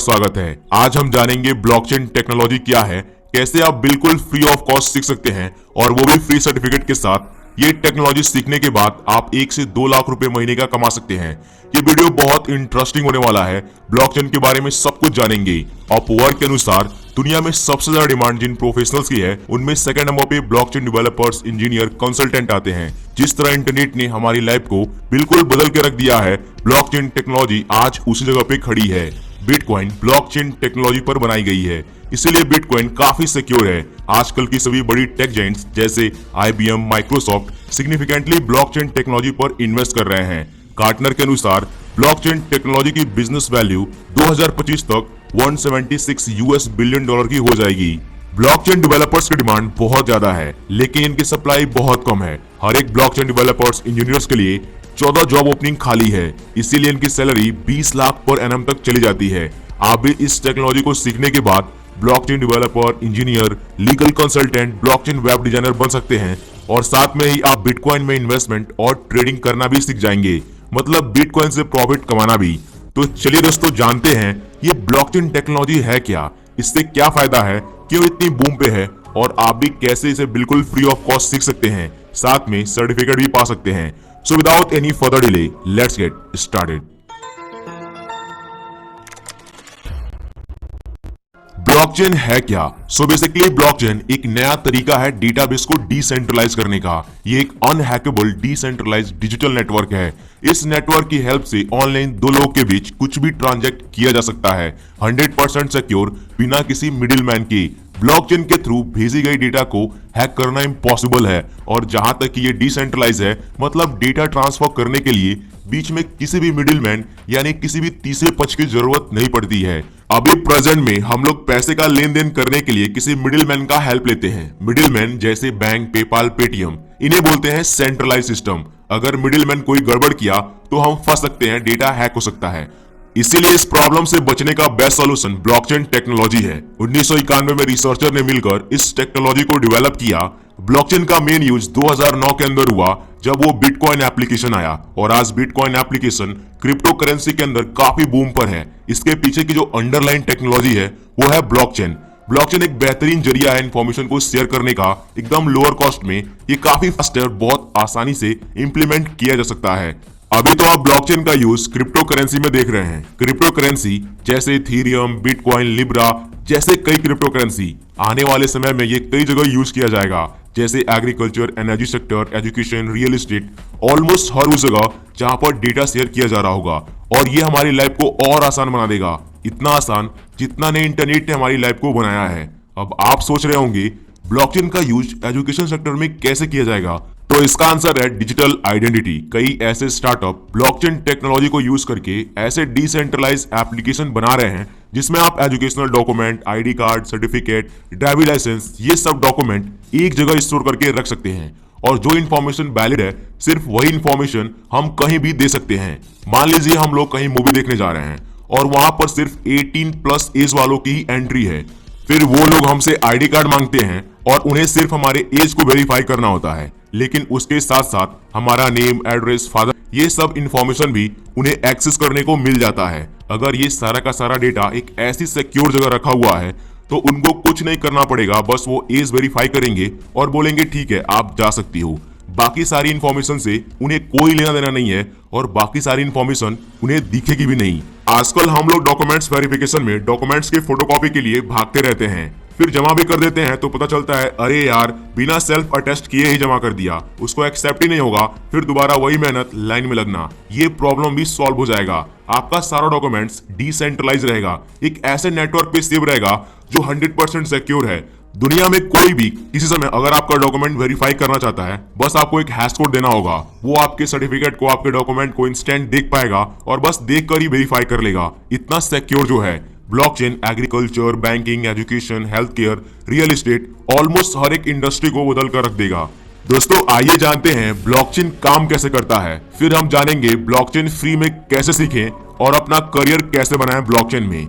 स्वागत है। आज हम जानेंगे ब्लॉकचेन टेक्नोलॉजी क्या है, कैसे आप बिल्कुल फ्री ऑफ कॉस्ट सीख सकते हैं और वो भी फ्री सर्टिफिकेट के साथ। ये टेक्नोलॉजी सीखने के बाद आप 1 से 2 लाख रुपए महीने का कमा सकते हैं। ये वीडियो बहुत इंटरेस्टिंग होने वाला है। ब्लॉकचेन के बारे में सब कुछ जानेंगे। अपवर्क के अनुसार दुनिया में सबसे ज्यादा डिमांड जिन प्रोफेशनल्स की है उनमें सेकंड नंबर पे ब्लॉकचेन डेवलपर्स, इंजीनियर, कंसल्टेंट आते हैं। जिस तरह इंटरनेट ने हमारी लाइफ को बिल्कुल बदल के रख दिया है, ब्लॉकचेन टेक्नोलॉजी आज उसी जगह पे खड़ी है। बिटकॉइन ब्लॉकचेन टेक्नोलॉजी पर बनाई गई है, इसीलिए बिटकॉइन काफी सिक्योर है। आजकल की सभी बड़ी टेक जायंट्स जैसे IBM, Microsoft significantly blockchain technology पर इन्वेस्ट कर रहे हैं। गार्टनर के अनुसार ब्लॉकचेन टेक्नोलॉजी की बिजनेस वैल्यू 2025 तक 176 US बिलियन डॉलर की हो जाएगी। ब्लॉकचेन डेवलपर्स की डिमांड बहुत ज्यादा है, लेकिन इनकी सप्लाई बहुत कम है। हर एक ब्लॉकचेन डेवलपर्स इंजीनियर्स के लिए 14 जॉब ओपनिंग खाली है, इसीलिए इनकी सैलरी 20 लाख पर एनम तक चली जाती है। आप भी इस टेक्नोलॉजी को सीखने के बाद blockchain developer, engineer, legal consultant, blockchain web designer बन सकते हैं और साथ में ही आप बिटकॉइन में इन्वेस्टमेंट और ट्रेडिंग करना भी सीख जाएंगे, मतलब बिटकॉइन से प्रॉफिट कमाना भी। तो चलिए दोस्तों, जानते हैं ये ब्लॉकचेन टेक्नोलॉजी है क्या, इससे क्या फायदा है, क्यों इतनी बूम पे है और आप भी कैसे इसे बिल्कुल फ्री ऑफ कॉस्ट सीख सकते हैं, साथ में सर्टिफिकेट भी पा सकते हैं। So without any further delay, let's get started. Blockchain है क्या? सो बेसिकली ब्लॉकचेन एक नया तरीका है डेटाबेस को डिसेंट्रलाइज करने का। ये एक अनहैकेबल डिसेंट्रलाइज्ड डिजिटल नेटवर्क है। इस नेटवर्क की हेल्प से ऑनलाइन दो लोगों के बीच कुछ भी ट्रांजैक्ट किया जा सकता है, 100% सिक्योर, बिना किसी मिडिलमैन के। ब्लॉकचेन के थ्रू भेजी गई डेटा को हैक करना इम्पॉसिबल है और जहां तक कि ये डिसेंट्रलाइज है, मतलब डेटा ट्रांसफर करने के लिए बीच में किसी भी मिडिलमैन यानी किसी भी तीसरे पक्ष की जरूरत नहीं पड़ती है। अभी प्रेजेंट में हम लोग पैसे का लेन देन करने के लिए किसी मिडिलमैन का हेल्प लेते हैं। मिडिलमैन जैसे बैंक, पेपाल, पेटीएम, इन्हें बोलते हैं सेंट्रलाइज सिस्टम। अगर मिडिलमैन कोई गड़बड़ किया तो हम फंस सकते हैं, डेटा हैक हो सकता है। इसीलिए इस प्रॉब्लम से बचने का बेस्ट सॉल्यूशन ब्लॉकचेन टेक्नोलॉजी है। 1991 में रिसर्चर ने मिलकर इस टेक्नोलॉजी को डेवलप किया। ब्लॉकचेन का मेन यूज 2009 के अंदर हुआ जब वो बिटकॉइन एप्लीकेशन आया और आज बिटकॉइन एप्लीकेशन क्रिप्टो करेंसी के अंदर काफी बूम पर है। इसके पीछे की जो अंडरलाइन टेक्नोलॉजी है वो है ब्लॉकचेन। ब्लॉकचेन एक बेहतरीन जरिया है इंफॉर्मेशन को शेयर करने का, एकदम लोअर कॉस्ट में। ये काफी फास्ट है और बहुत आसानी से इंप्लीमेंट किया जा सकता है। अभी तो आप ब्लॉकचेन का यूज क्रिप्टो करेंसी में देख रहे हैं। क्रिप्टो करेंसी जैसे इथेरियम, बिटकॉइन, लिब्रा जैसे कई क्रिप्टो करेंसी, आने वाले समय में ये कई जगह यूज किया जाएगा, जैसे agriculture, energy sector, education, real estate, almost हर उस जगह जहां पर डेटा शेयर किया जा रहा होगा। और ये हमारी लाइफ को और आसान बना देगा, इतना आसान जितना ने इंटरनेट ने हमारी लाइफ को बनाया है। अब आप सोच रहे होंगे ब्लॉकचेन का यूज एजुकेशन सेक्टर में कैसे किया जाएगा, तो इसका आंसर है डिजिटल आइडेंटिटी। कई ऐसे स्टार्टअप ब्लॉकचेन टेक्नोलॉजी को यूज करके ऐसे डिसेंट्रलाइज एप्लीकेशन बना रहे हैं जिसमें आप educational document, ID card, certificate, driving licence, ये सब डॉक्यूमेंट एक जगह स्टोर करके रख सकते हैं और जो इन्फॉर्मेशन वैलिड है सिर्फ वही इन्फॉर्मेशन हम कहीं भी दे सकते हैं। मान लीजिए हम लोग कहीं मूवी देखने जा रहे हैं और वहां पर सिर्फ 18+ एज वालों की ही एंट्री है। फिर वो लोग हमसे ID कार्ड मांगते हैं और उन्हें सिर्फ हमारे एज को वेरीफाई करना होता है, लेकिन उसके साथ साथ हमारा नेम, एड्रेस, फादर, ये सब इंफॉर्मेशन भी उन्हें एक्सेस करने को मिल जाता है। अगर ये सारा का सारा डेटा एक ऐसी सिक्योर जगह रखा हुआ है तो उनको कुछ नहीं करना पड़ेगा, बस वो एज वेरीफाई करेंगे और बोलेंगे ठीक है आप जा सकती हो। बाकी सारी इंफॉर्मेशन से उन्हें कोई लेना देना नहीं है और बाकी सारी इंफॉर्मेशन उन्हें दिखेगी भी नहीं। आजकल हम लोग डॉक्यूमेंट्स वेरिफिकेशन में डॉक्यूमेंट्स के फोटोकॉपी के लिए भागते रहते हैं, फिर जमा भी कर देते हैं तो पता चलता है अरे यार बिना सेल्फ अटेस्ट किए ही जमा कर दिया, उसको एक्सेप्ट ही नहीं होगा, फिर दोबारा वही मेहनत लाइन में लगना। ये प्रॉब्लम भी सॉल्व हो जाएगा। आपका सारा डॉक्यूमेंट्स डिसेंट्रलाइज रहेगा, एक ऐसे नेटवर्क पे सेव रहेगा जो 100% सिक्योर है। दुनिया में कोई भी किसी समय अगर आपका डॉक्यूमेंट वेरीफाई करना चाहता है, बस आपको एक हैश कोड देना होगा। वो आपके सर्टिफिकेट को, आपके डॉक्यूमेंट को इंस्टेंट देख पाएगा और बस देख कर ही वेरीफाई कर लेगा। इतना सिक्योर जो है blockchain agriculture, banking, education, health care, real estate, almost हर एक इंडस्ट्री को बदल कर रख देगा। दोस्तों आइए जानते हैं ब्लॉकचेन काम कैसे करता है, फिर हम जानेंगे ब्लॉकचेन फ्री में कैसे सीखें और अपना करियर कैसे बनाएं ब्लॉकचेन में।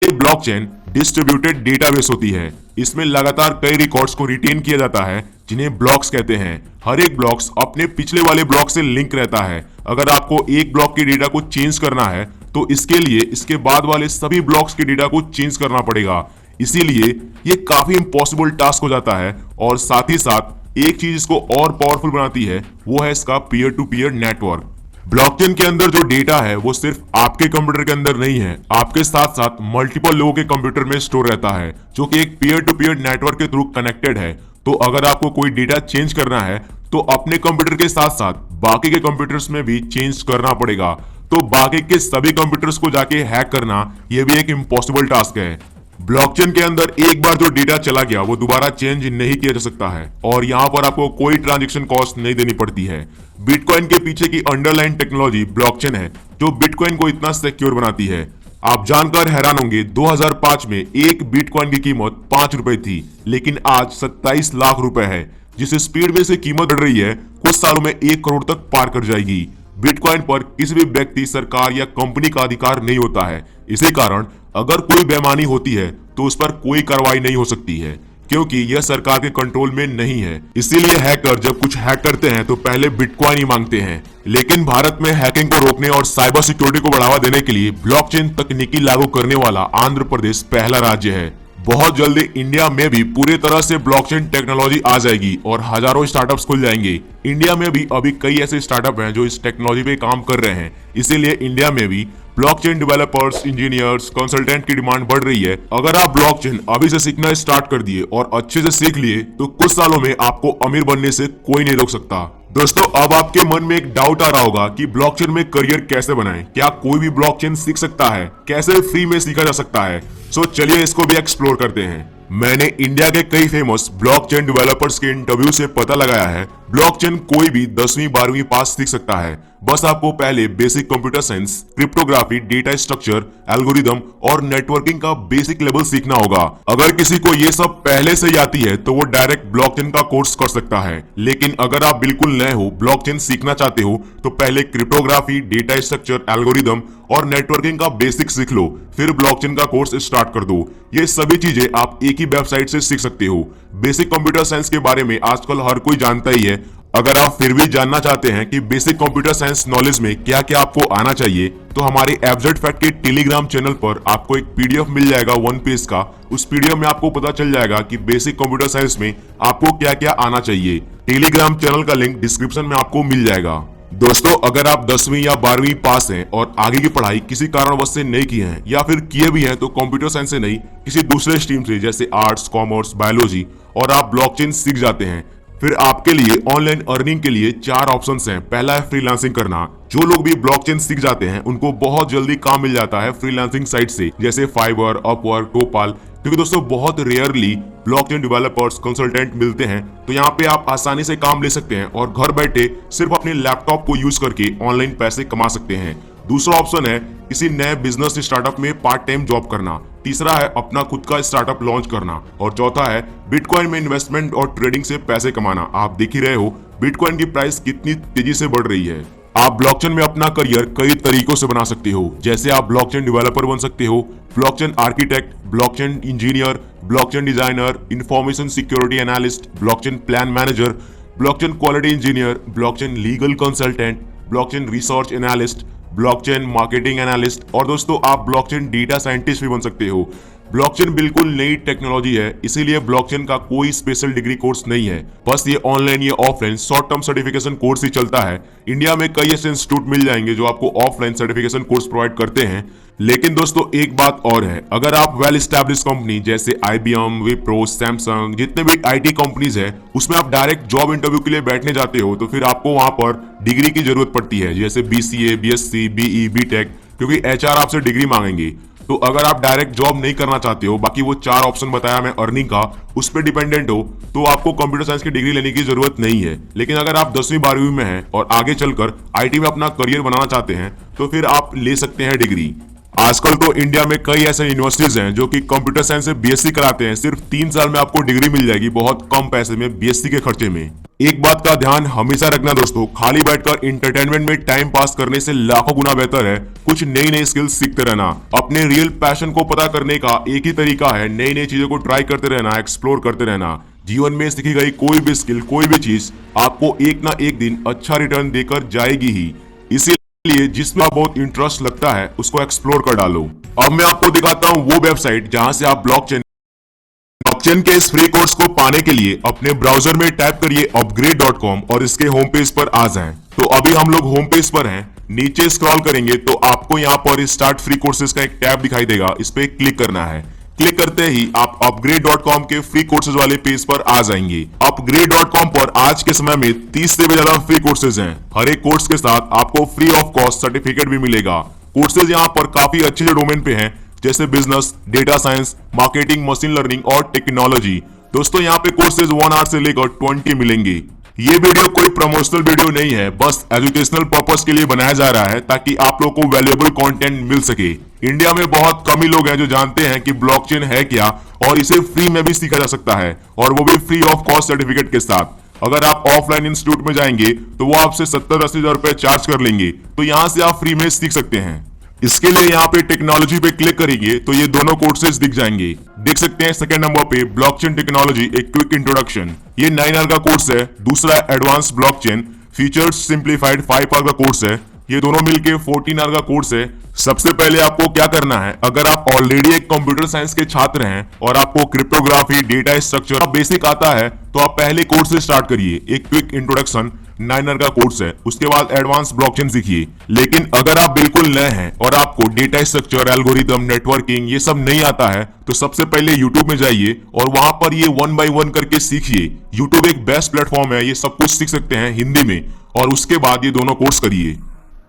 ब्लॉकचेन डिस्ट्रीब्यूटेड डेटाबेस होती है। इसमें लगातार कई रिकॉर्ड्स को रिटेन किया जाता है जिन्हें ब्लॉक्स कहते हैं। हर एक ब्लॉक्स अपने पिछले वाले ब्लॉक से लिंक रहता है। अगर आपको एक ब्लॉक के डेटा को चेंज करना है तो इसके लिए इसके बाद वाले सभी ब्लॉक्स के डेटा को चेंज करना पड़ेगा। इसीलिए ये काफी इम्पॉसिबल टास्क हो जाता है। और साथ ही साथ एक चीज इसको और पावरफुल बनाती है, वो है इसका peer to peer network. Blockchain के अंदर जो डेटा है वो सिर्फ आपके कंप्यूटर के अंदर नहीं है, आपके साथ साथ मल्टीपल लोगों के कंप्यूटर में स्टोर रहता है, जो कि एक पीयर टू पीयर नेटवर्क के थ्रू कनेक्टेड है। तो अगर आपको कोई डेटा चेंज करना है तो अपने कंप्यूटर के साथ साथ बाकी के कंप्यूटर्स में भी चेंज करना पड़ेगा। तो बाकी के सभी कंप्यूटर्स को जाके हैक करना यह भी एक इम्पॉसिबल टास्क है। ब्लॉकचेन के अंदर एक बार जो डेटा चला गया वो दोबारा चेंज नहीं किया जा सकता है और यहाँ पर आपको कोई ट्रांजैक्शन कॉस्ट नहीं देनी पड़ती है। बिटकॉइन के पीछे की अंडरलाइन टेक्नोलॉजी ब्लॉकचेन है जो बिटकॉइन को इतना सिक्योर बनाती है। आप जानकर हैरान होंगे, 2005 में एक बिटकॉइन की कीमत 5 रुपए थी, लेकिन आज 27 लाख रुपए है। जिस स्पीड में से कीमत बढ़ रही है, कुछ सालों में 1 करोड़ तक पार कर जाएगी। बिटकॉइन पर किसी भी व्यक्ति, सरकार या कंपनी का अधिकार नहीं होता है। इसी कारण अगर कोई बेईमानी होती है तो उस पर कोई कार्रवाई नहीं हो सकती है, क्योंकि यह सरकार के कंट्रोल में नहीं है। इसीलिए हैकर जब कुछ हैक करते हैं तो पहले बिटकॉइन ही मांगते हैं। लेकिन भारत में हैकिंग को रोकने और साइबर सिक्योरिटी को बढ़ावा देने के लिए ब्लॉकचेन तकनीकी लागू करने वाला आंध्र प्रदेश पहला राज्य है। बहुत जल्दी इंडिया में भी पूरी तरह से ब्लॉकचेन टेक्नोलॉजी आ जाएगी और हजारों स्टार्टअप्स खुल जाएंगे। इंडिया में भी अभी कई ऐसे स्टार्टअप हैं जो इस टेक्नोलॉजी पे काम कर रहे हैं। इसीलिए इंडिया में भी ब्लॉकचेन डेवलपर्स, इंजीनियर्स, कंसल्टेंट की डिमांड बढ़ रही है। अगर आप ब्लॉकचेन अभी से सीखना स्टार्ट कर दिए और अच्छे से सीख लिए तो कुछ सालों में आपको अमीर बनने से कोई नहीं रोक सकता। दोस्तों, अब आपके मन में एक डाउट आ रहा होगा कि ब्लॉकचेन में करियर कैसे बनाएं? क्या कोई भी ब्लॉकचेन सीख सकता है? कैसे फ्री में सीखा जा सकता है? सो चलिए इसको भी एक्सप्लोर करते हैं। मैंने इंडिया के कई फेमस ब्लॉकचेन डेवलपर्स के इंटरव्यू से पता लगाया है, ब्लॉकचेन कोई भी 10वीं 12वीं पास सीख सकता है। बस आपको पहले basic computer science, cryptography, data structure, algorithm और नेटवर्किंग का बेसिक लेवल सीखना होगा। अगर किसी को ये सब पहले से ही आती है तो वो डायरेक्ट ब्लॉकचेन का कोर्स कर सकता है। लेकिन अगर आप बिल्कुल नए हो, ब्लॉकचेन सीखना चाहते हो, तो पहले क्रिप्टोग्राफी, डेटा स्ट्रक्चर, एल्गोरिदम और नेटवर्किंग का बेसिक सीख लो, फिर ब्लॉकचेन का कोर्स स्टार्ट कर दो। ये सभी चीजें आप एक ही वेबसाइट से सीख सकते हो। बेसिक कंप्यूटर साइंस के बारे में आजकल हर कोई जानता ही है। अगर आप फिर भी जानना चाहते हैं कि बेसिक कंप्यूटर साइंस नॉलेज में क्या क्या आपको आना चाहिए, तो हमारे एब्जेक्ट फैक्ट के टेलीग्राम चैनल पर आपको एक पीडीएफ मिल जाएगा 1 पेज का। उस पीडीएफ में आपको पता चल जाएगा कि बेसिक कंप्यूटर साइंस में आपको क्या क्या आना चाहिए। टेलीग्राम चैनल का लिंक डिस्क्रिप्शन में आपको मिल जाएगा। दोस्तों, अगर आप 10वीं या 12वीं पास हैं और आगे की पढ़ाई किसी कारणवश से नहीं की है या फिर किए भी हैं तो कंप्यूटर साइंस से नहीं, किसी दूसरे स्ट्रीम से जैसे आर्ट्स, कॉमर्स, बायोलॉजी, और आप ब्लॉकचेन सीख जाते हैं, फिर आपके लिए ऑनलाइन अर्निंग के लिए 4 ऑप्शंस हैं। पहला है फ्रीलांसिंग करना। जो लोग भी ब्लॉकचेन सीख जाते हैं उनको बहुत जल्दी काम मिल जाता है फ्रीलांसिंग साइट से, जैसे फाइवर, अपवर्क, टोपाल। क्योंकि दोस्तों बहुत रेयरली ब्लॉकचेन डेवलपर्स, कंसल्टेंट मिलते हैं, तो यहाँ पे आप आसानी से काम ले सकते हैं और घर बैठे सिर्फ अपने लैपटॉप को यूज करके ऑनलाइन पैसे कमा सकते हैं। दूसरा ऑप्शन है किसी नए बिजनेस स्टार्टअप में पार्ट टाइम जॉब करना। तीसरा है अपना खुद का स्टार्टअप लॉन्च करना और चौथा है बिटकॉइन में इन्वेस्टमेंट और ट्रेडिंग से पैसे कमाना। आप देख ही रहे हो बिटकॉइन की प्राइस कितनी तेजी से बढ़ रही है। आप ब्लॉकचेन में अपना करियर कई तरीकों से बना सकते हो, जैसे आप ब्लॉकचेन डेवलपर बन सकते हो, blockchain architect, blockchain engineer, blockchain designer, information security analyst, blockchain plan manager, blockchain quality engineer, blockchain legal consultant, blockchain research analyst, blockchain marketing analyst, और दोस्तों आप ब्लॉकचेन डेटा साइंटिस्ट भी बन सकते हो। ब्लॉकचेन बिल्कुल नई टेक्नोलॉजी है, इसीलिए ब्लॉकचेन का कोई स्पेशल डिग्री कोर्स नहीं है। बस ये ऑनलाइन या offline short term certification course ही चलता है। इंडिया में कई ऐसे इंस्टीट्यूट मिल जाएंगे जो आपको ऑफलाइन सर्टिफिकेशन कोर्स प्रोवाइड करते हैं। लेकिन दोस्तों एक बात और है, अगर आप वेल एस्टैब्लिश कंपनी जैसे IBM, विप्रो, सैमसंग, जितने भी IT कंपनीज है, उसमें आप डायरेक्ट जॉब इंटरव्यू के लिए बैठने जाते हो, तो फिर आपको वहां पर डिग्री की जरूरत पड़ती है, जैसे BCA, BSc, BE, BTech, क्योंकि HR आपसे डिग्री मांगेंगे। तो अगर आप डायरेक्ट जॉब नहीं करना चाहते हो, बाकी वो 4 ऑप्शन बताया मैं अर्निंग का, उस पर डिपेंडेंट हो, तो आपको कंप्यूटर साइंस की डिग्री लेने की जरूरत नहीं है। लेकिन अगर आप 10वीं 12वीं में हैं और आगे चलकर IT में अपना करियर बनाना चाहते हैं, तो फिर आप ले सकते हैं डिग्री। आजकल तो इंडिया में कई ऐसे यूनिवर्सिटीज हैं जो कि कंप्यूटर साइंस से BSc कराते हैं। सिर्फ 3 साल में आपको डिग्री मिल जाएगी, बहुत कम पैसे में, BSc के खर्चे में। एक बात का ध्यान हमेशा रखना दोस्तों, खाली बैठकर इंटरटेनमेंट में टाइम पास करने से लाखों गुना बेहतर है कुछ नई नई स्किल्स सीखते रहना। अपने रियल पैशन को पता करने का एक ही तरीका है नई नई चीजों को ट्राई करते रहना, एक्सप्लोर करते रहना। जीवन में सीखी गई कोई भी स्किल, कोई भी चीज आपको एक ना एक दिन अच्छा रिटर्न देकर जाएगी ही। इसी लिए जिसमें आप बहुत इंटरेस्ट लगता है उसको एक्सप्लोर कर डालो। अब मैं आपको दिखाता हूँ वो वेबसाइट जहां से आप ब्लॉकचेन के इस फ्री कोर्स को पाने के लिए अपने ब्राउजर में टाइप करिए upgrade.com और इसके होम पेज पर आ जाएं। तो अभी हम लोग होम पेज पर हैं, नीचे स्क्रॉल करेंगे तो आपको यहाँ पर स्टार्ट फ्री कोर्सेज का एक टैब दिखाई देगा, इस पे क्लिक करना है। क्लिक करते ही आप upgrade.com के फ्री कोर्सेज वाले पेज पर आ जाएंगे। upgrade.com पर आज के समय में 30 से भी ज्यादा फ्री कोर्सेज हैं। हर एक कोर्स के साथ आपको फ्री ऑफ कॉस्ट सर्टिफिकेट भी मिलेगा। कोर्सेज यहाँ पर काफी अच्छे डोमेन पे हैं, जैसे business, data science, marketing, machine learning और टेक्नोलॉजी। दोस्तों यहाँ पे कोर्सेज 1 आवर से लेकर 20 मिलेंगे। ये वीडियो कोई प्रमोशनल वीडियो नहीं है, बस एजुकेशनल पर्पस के लिए बनाया जा रहा है ताकि आप लोगों को वैल्यूएबल कंटेंट मिल सके। इंडिया में बहुत कम ही लोग हैं जो जानते हैं कि ब्लॉकचेन है क्या और इसे फ्री में भी सीखा जा सकता है, और वो भी फ्री ऑफ कॉस्ट सर्टिफिकेट के साथ। अगर आप ऑफलाइन इंस्टीट्यूट में जाएंगे तो वो आपसे 70-80 हजार रुपए चार्ज कर लेंगे, तो यहाँ से आप फ्री में सीख सकते हैं। इसके लिए यहाँ पे टेक्नोलॉजी पे क्लिक करेंगे तो ये दोनों कोर्सेज दिख जाएंगे। देख सकते हैं सेकंड नंबर पे ब्लॉकचेन टेक्नोलॉजी एक क्विक इंट्रोडक्शन, ये 9 आवर का कोर्स है। दूसरा advance blockchain features simplified 5 hour का कोर्स है। ये दोनों मिलके 14 आवर का कोर्स है। सबसे पहले आपको क्या करना है, अगर आप ऑलरेडी एक कंप्यूटर साइंस के छात्र हैं और आपको क्रिप्टोग्राफी, डेटा स्ट्रक्चर बेसिक आता है तो आप पहले कोर्स से स्टार्ट करिए। एक क्विक इंट्रोडक्शन 9 आवर का कोर्स है, उसके बाद एडवांस ब्लॉकचेन सीखिए। लेकिन अगर आप बिल्कुल नए हैं और आपको डेटा स्ट्रक्चर, एल्गोरिथम, नेटवर्किंग ये सब नहीं आता है तो सबसे पहले यूट्यूब में जाइए और वहां पर ये 1 by 1 करके सीखिए। यूट्यूब एक बेस्ट प्लेटफॉर्म है, ये सब कुछ सीख सकते हैं हिंदी में, और उसके बाद ये दोनों कोर्स करिए।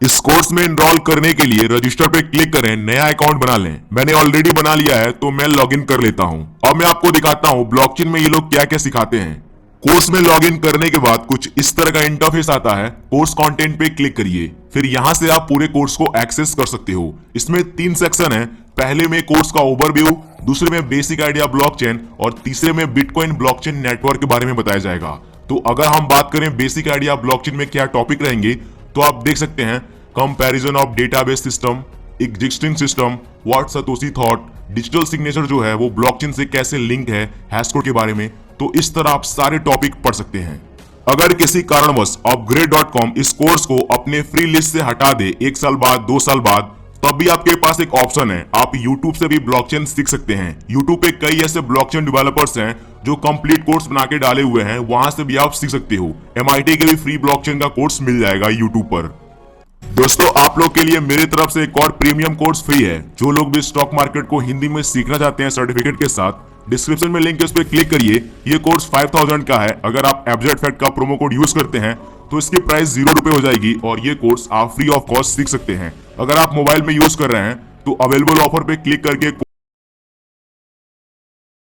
इस कोर्स में एनरोल करने के लिए रजिस्टर पे क्लिक करें, नया अकाउंट बना लें। मैंने ऑलरेडी बना लिया है तो मैं लॉगिन कर लेता हूं। अब मैं आपको दिखाता हूं ब्लॉकचेन में ये लोग क्या क्या सिखाते हैं। कोर्स में लॉगिन करने के बाद कुछ इस तरह का इंटरफेस आता है। कोर्स कंटेंट पे क्लिक करिए, फिर यहां से आप पूरे कोर्स को एक्सेस कर सकते हो। इसमें 3 सेक्शन है। पहले में कोर्स का ओवरव्यू, दूसरे में बेसिक आइडिया ब्लॉकचेन और तीसरे में बिटकॉइन ब्लॉकचेन नेटवर्क के बारे में बताया जाएगा। तो अगर हम बात करें बेसिक आइडिया ब्लॉकचेन में क्या टॉपिक रहेंगे, तो आप देख सकते हैं comparison of database system, existing system, what Satoshi thought, digital signature जो है वो ब्लॉकचेन से कैसे लिंक है, हैश कोड के बारे में। तो इस तरह आप सारे टॉपिक पढ़ सकते हैं। अगर किसी कारणवश upgrade.com इस कोर्स को अपने फ्री लिस्ट से हटा दे 1 साल बाद, 2 साल बाद, तब भी आपके पास एक ऑप्शन है, आप YouTube से भी ब्लॉकचेन सीख सकते हैं। YouTube पे कई ऐसे ब्लॉकचेन डेवलपर्स हैं जो कंप्लीट कोर्स बना के डाले हुए हैं, वहां से भी आप सीख सकते हो। MIT के भी फ्री ब्लॉकचेन का कोर्स मिल जाएगा YouTube पर। दोस्तों आप लोग के लिए मेरी तरफ से एक और प्रीमियम कोर्स फ्री है। जो लोग भी स्टॉक मार्केट को हिंदी में सीखना चाहते हैं सर्टिफिकेट के साथ, डिस्क्रिप्शन में लिंक है, उस पर क्लिक करिए। ये कोर्स 5000 का है। अगर आप FZFED का प्रोमो कोड यूज करते हैं तो इसकी प्राइस 0 रुपए हो जाएगी और ये कोर्स आप फ्री ऑफ कॉस्ट सीख सकते हैं। अगर आप मोबाइल में यूज कर रहे हैं तो अवेलेबल ऑफर पे क्लिक करके